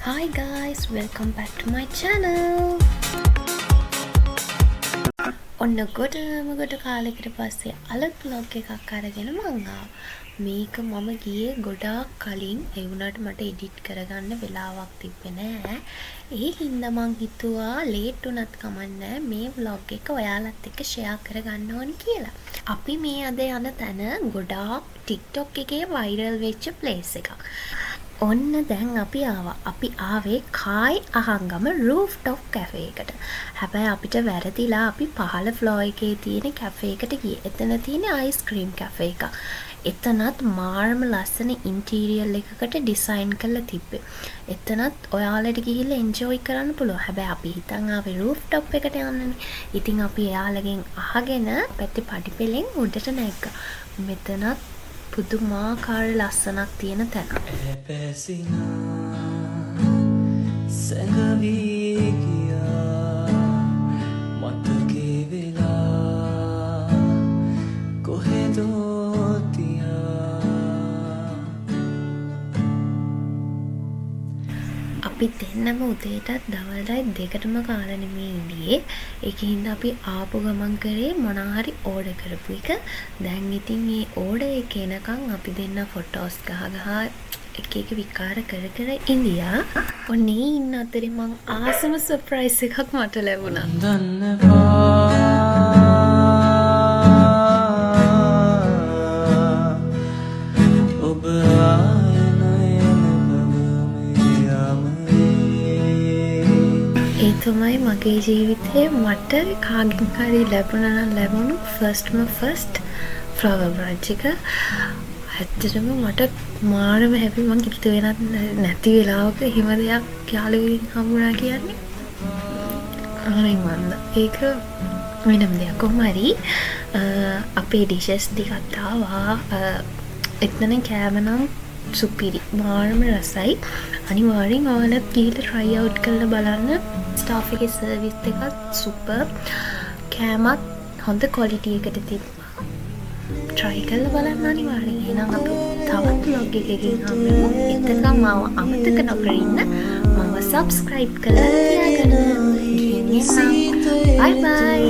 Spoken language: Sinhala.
Hi guys, welcome back to my channel. ඔන්න ගොඩ කාලෙකට පස්සේ අලුත් vlog එකක් අරගෙන මං ආවා. මේක මම ගියේ ගොඩාක් කලින් ඒ වුණාට මට එඩිට් කරගන්න වෙලාවක් තිබ්බේ නෑ. ඒ හින්දා මං හිතුවා ලේට් වුණත් කමන්නේ මේ vlog එක ඔයාලත් එක්ක share කරගන්න ඕනි කියලා. අපි මේ අද යන තැන ගොඩාක් TikTok එකේ viral වෙච්ච place එකක්. ඔන්න දැන් අපි ආවා. අපි ආවේ කායි අහංගම rooftop cafe එකට. හැබැයි අපිට වැරදිලා අපි පහළ floor එකේ තියෙන cafe එකට ගියේ. එතන තියෙන ice cream cafe එක. එතනත් මාර්ම ලස්සන interior එකකට design කරලා තිබ්බේ. එතනත් ඔයාලට ගිහිල්ලා enjoy කරන්න පුළුවන්. හැබැයි අපි හිතන් ආවේ rooftop එකට යන්නනේ. ඉතින් අපි එයාලගෙන් අහගෙන පැත්තේ පඩිපෙලෙන් උඩට නැග්ගා. මෙතනත් පුදුමාකාර ලස්සනක් තියෙන තැන. සැඟවී ගියා මතකේ වෙලා කොහෙදෝ තියා. අපි දෙන්නම උදේටත් දවල්ටයි දෙකටම කාලා නෙමෙයි ඉඳියේ. ඒකින්ද අපි ආපු ගමන් කරේ මොනවා හරි ඕඩර් කරපු එක. දැන් ඉතින් මේ ඕඩර් එක එනකන් අපි දෙන්න ෆොටෝස් ගහ එක විකාර කර ඉඳියා. ඔන්නේ ඉන්න අතරේ මං ආසම සර්ප්‍රයිස් එකක් මට ලැබුණා. ඔබ ඒ තමයි මගේ ජීවිතේ මට කාගෙන් හරි ලැබුණු ෆස්ට් ෆ්ලවර් බ්‍රන්ච් එක. ඇත්තටම මට මාරම හැපි. මං හිතුවේ නැති වෙලාවක එහෙම දෙයක් යාළුවෙන් හම්බුණා කියන්නේ. අනේ මන්ද ඒක වෙනම දෙයක්. කොහොම හරි අපේ ඩිෂස් ටිකක් ආවා. එතන කෑම නම් සුපිරි. මාරම රසයි. අනිවාර්යෙන් ඔයාලත් ගිහලා try out කරලා බලන්න. ස්ටාෆ් එකේ සර්විස් එකත් සුපර්. කෑමත් හොඳ quality එකට තිබ්බා. try කරලා බලන්න අනිවාර්යෙන්. එහෙනම් අපි තවත් vlog එකකින් හම්බෙමු. එතකම් මාව අමතක නොකර ඉන්න. මම subscribe කරලා තියාගන්න. bye bye.